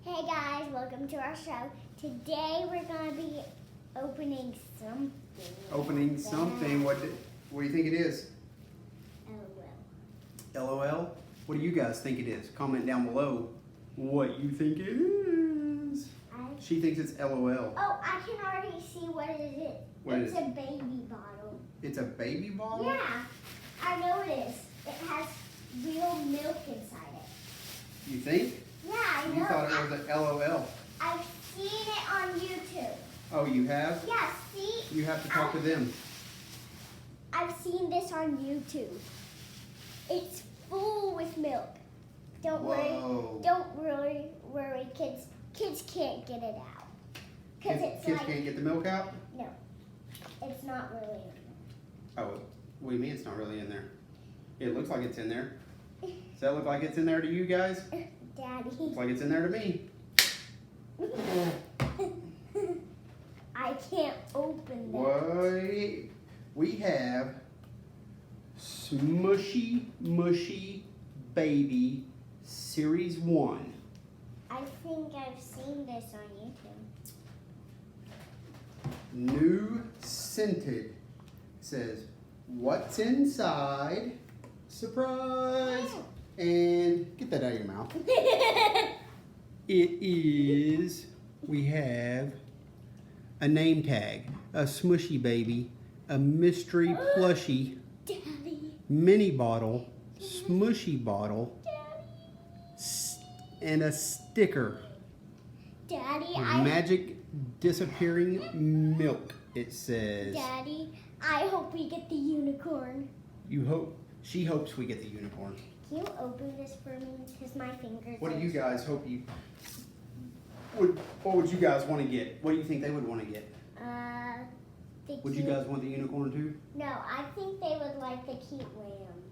Hey guys, welcome to our show. Today we're going to be opening something. Opening something. What do you think it is? LOL. LOL? What do you guys think it is? Comment down below what you think it is. She thinks it's LOL. Oh, I can already see what it is. What it's is a baby bottle. It's a baby bottle? Yeah, I know it is. It has real milk inside it. You think? Yeah, I know. You thought it was a LOL. I've seen it on YouTube. Oh, you have? Yeah, see? You have to talk to them. I've seen this on YouTube. It's full with milk. Don't Whoa. worry. Don't really worry, kids. Kids can't get it out. Kids can't get the milk out? No, it's not really in there. Oh, what do you mean it's not really in there? It looks like it's in there. Does that look like it's in there to you guys? Daddy. Looks like it's in there to me. I can't open that. What? We have Smooshy Mushy Baby Series 1. I think I've seen this on YouTube. New scented. It says, what's inside? Surprise! And get that out of your mouth. It is, we have a name tag, a Smushy baby, a mystery plushie, Daddy. mini bottle, Smushy bottle, Daddy. and a sticker. Daddy, Magic disappearing milk, it says. Daddy, I hope we get the unicorn. You hope, she hopes we get the unicorn. Can you open this for me? Because my fingers What do are- you guys hope you, what would you guys want to get? What do you think they would want to get? Would you guys want the unicorn too? No, I think they would like the cute lamb.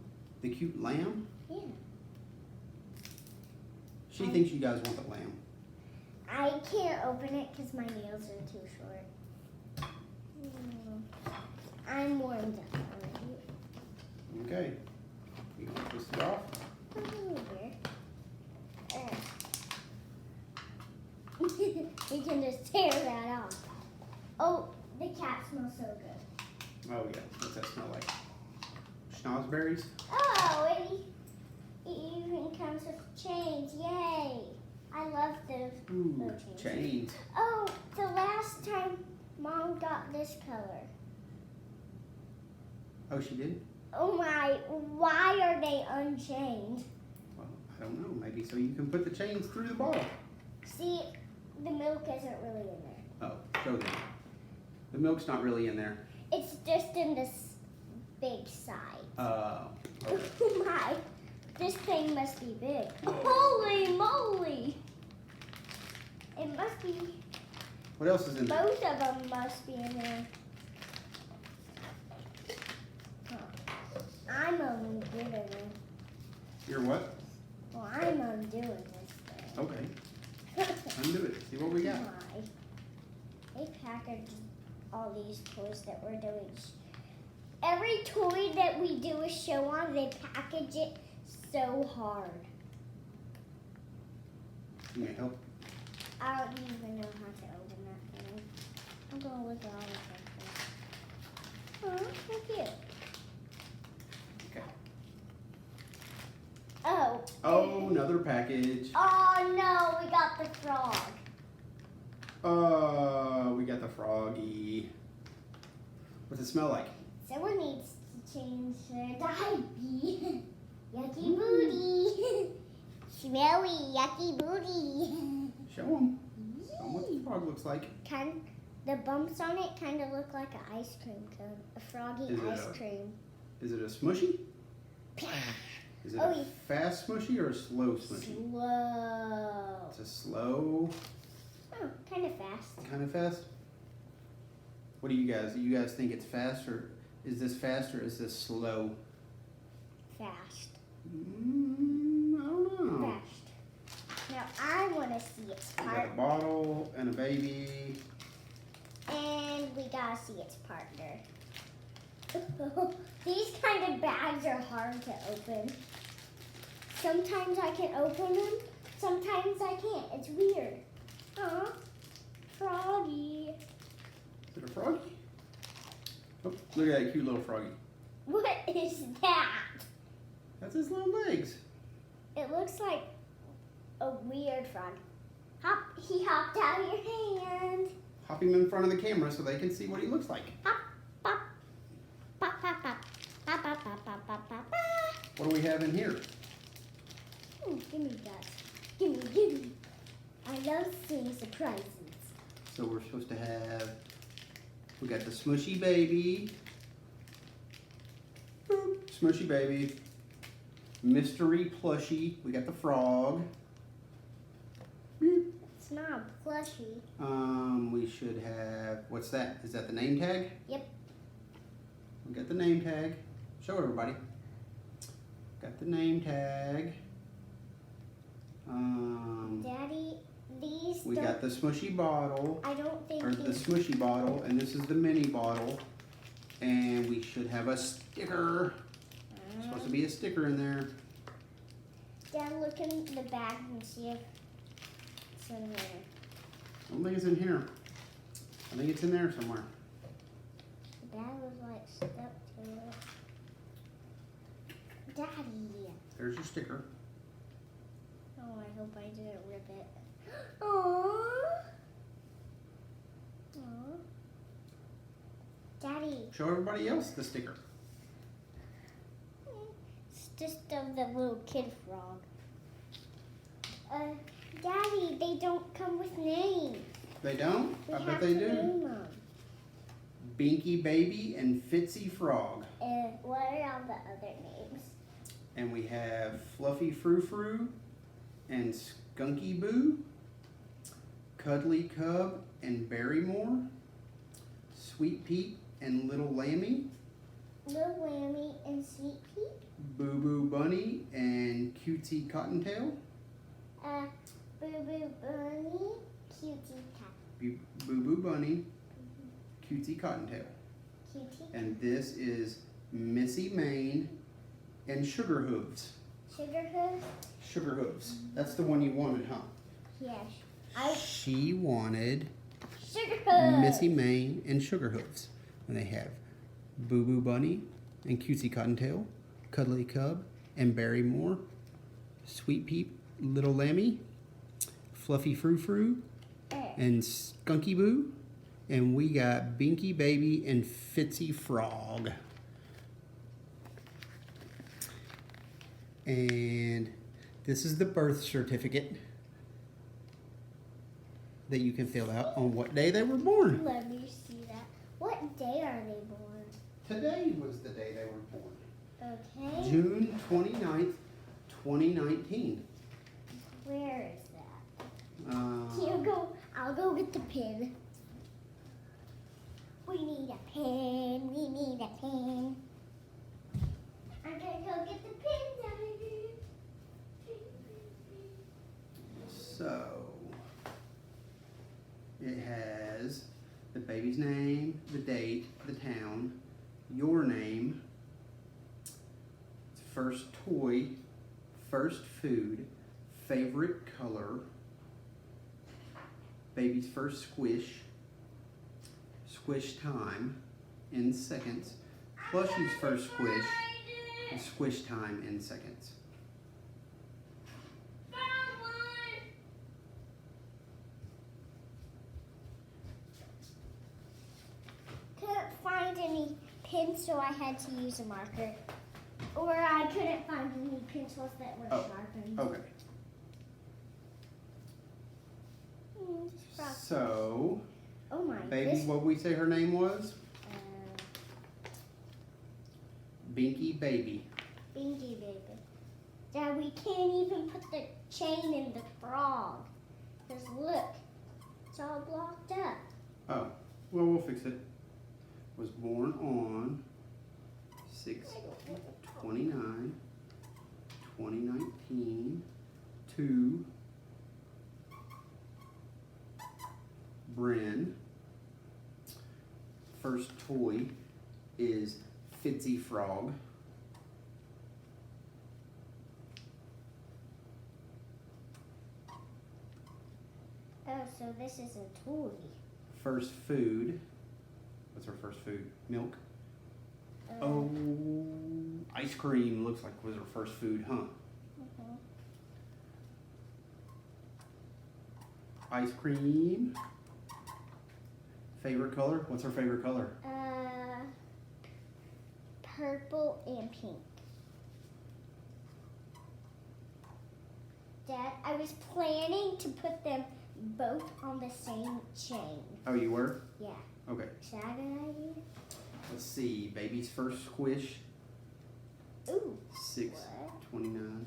The cute lamb? Yeah. She thinks you guys want the lamb. I can't open it because my nails are too short. I'm warmed up already. Okay. You want to twist it off? We can just tear that off. Oh, the cat smells so good. Oh yeah, what's that smell like? Schnozberries? Oh, it even comes with chains. Yay! I love those Ooh, chains. chains. Oh, the last time Mom got this color. Oh, she did? Oh my, why are they unchained? Well, I don't know. Maybe so you can put the chains through the bottle. See, the milk isn't really in there. Oh, show them. The milk's not really in there. It's just in this big side. Okay. Oh my, this thing must be big. Holy moly! It must be, What else is in there? both of them must be in there. Huh. I'm undoing it. You're what? Well, I'm undoing this thing. Okay. Undo it. See what we got. Why? They packaged all these toys that we're doing. Every toy that we do a show on, they package it so hard. You may help. I don't even know how to open that thing. I'm going to look at all the things. Oh, so cute. Okay. Oh. Oh, another package. Oh no, we got the frog. We got the froggy. What's it smell like? Someone needs to change their diaper. Yucky booty. Smelly, yucky booty. Show them. Show them what the frog looks like. The bumps on it kind of look like an ice cream cone. A froggy Is it ice a- cream. Is it a smushy? Is it Oh, a fast smushy or a slow smushy? Slow. It's a slow, Oh, kind of fast. kind of fast. What do you guys think it's fast, or is this fast or is this slow? Fast. I don't know. Fast. Now I want to see its We got part. a bottle and a baby. And we gotta see its partner. These kind of bags are hard to open. Sometimes I can open them, sometimes I can't. It's It's weird. Huh? Froggy. Is it a froggy? Oh, look at that cute little froggy. What is that? That's his little legs. It looks like a weird frog. Hop! He hopped out of your hand. Hop him in front of the camera so they can see what he looks like. Hop, pop, pop, pop, pop, pop, pop, pop, pop, pop, pop. What do we have in here? Give me that. Give me. I love seeing surprises. So we're supposed to have, we got the Smushy baby. Boop, Smushy baby. Mystery plushie. We got the frog. Beep. It's not a plushie. We should have, what's that? Is that the name tag? Yep. We got the name tag. Show everybody. Got the name tag. Daddy, these We got the Smushy bottle. I don't think Or the these... Smushy bottle, and this is the mini bottle. And we should have a sticker. Supposed to be a sticker in there. Dad, look in the bag and see if it's in there. I don't think it's in here. I think it's in there somewhere. The bag was like stuck to it. Daddy. There's your sticker. Oh, I hope I didn't rip it. Aww. Aww. Daddy. Show everybody else the sticker. It's just of the little kid frog. Daddy, they don't come with names. They don't? We I bet have they to do. name them. Binky Baby and Fitzy Frog. What are all the other names? And we have Fluffy Frou Frou and Skunky Boo, Cuddly Cub and Barrymore, Sweet Pete and Little Lammy, Little Lammy and Sweet Pea. Boo Boo Bunny and Cutesy Cottontail, Boo Boo Bunny, Cutie Cat. Boo Boo Bunny, Cutesy Cottontail. Cutie. And this is Missy Mane and Sugar Hooves. Sugar Hooves? Sugar Hooves. That's the one you wanted, huh? Yes. She wanted Sugar Hooves. Missy Mane and Sugar Hooves. And they have Boo Boo Bunny and Cutesy Cottontail, Cuddly Cub and Barrymore, Sweet Peep, Little Lammy, Fluffy Frou Frou, and Skunky Boo. And we got Binky Baby and Fitzy Frog. And this is the birth certificate that you can fill out on what day they were born. Let me see that. What day are they born? Today was the day they were born. Okay. June 29th, 2019. Where is that? Here, go. I'll go get the pin. We need a pin. We need a pin. I'm gonna go get the pin, Daddy. So, it has the baby's name, the date, the town, your name, first toy, first food, favorite color, baby's first squish, squish time in seconds, plushie's first squish, and squish time in seconds. Couldn't find any pins, so I had to use a marker. Or I couldn't find any pencils that were sharpened. Okay. This frog. So, Oh my. baby, This, what we say her name was? Binky Baby. Binky Baby. Dad, we can't even put the chain in the frog. Because look, it's all blocked up. Oh, well, we'll fix it. Was born on 6/29/2019 to Bryn. First toy is Fitzy Frog. Oh, so this is a toy. First food. What's her first food? Milk. Oh, ice cream looks like was her first food, huh? Mhm. Ice cream. Favorite color? What's her favorite color? Purple and pink. Dad, I was planning to put them both on the same chain. Oh, you were? Yeah. Okay. Is that a good idea? Let's see. Baby's first squish. Ooh. 6, What? 29,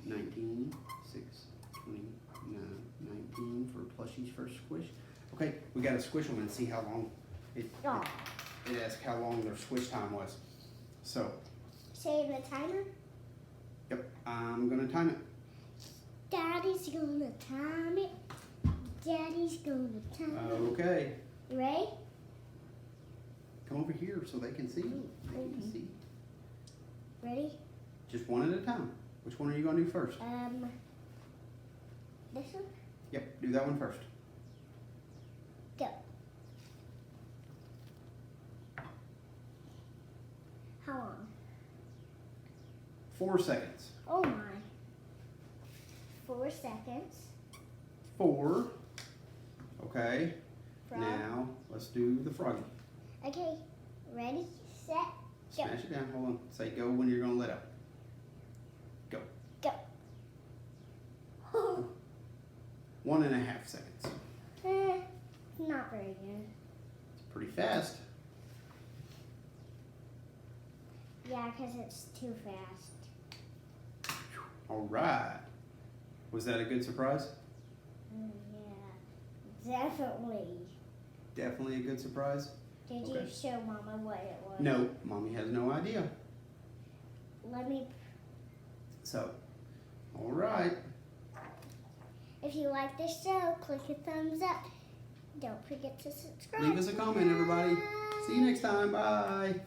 19. 6, 29, 19 for plushie's first squish. Okay, we got to squish them and see how long. It asked how long their squish time was. So. Save the timer? Yep, I'm going to time it. Daddy's gonna time it. Daddy's gonna time it. Okay. You ready? Come over here so they can see. They can see. Ready? Just one at a time. Which one are you going to do first? This one? Yep, do that one first. Go. How long? 4 seconds. Oh my. 4 seconds. 4. Okay. Frog. Now, let's do the froggy. Okay. Ready, set, go. Smash it down. Hold on. Say go when you're going to let out. Go. Go. 1.5 seconds. Not very good. It's pretty fast. Yeah, because it's too fast. All right. Was that a good surprise? Yeah, definitely. Definitely a good surprise. Did Okay. you show Mama what it was? No, Mommy has no idea. Let me. So, all right. If you like this show, click a thumbs up. Don't forget to subscribe. Leave us a comment, everybody. See you next time. Bye.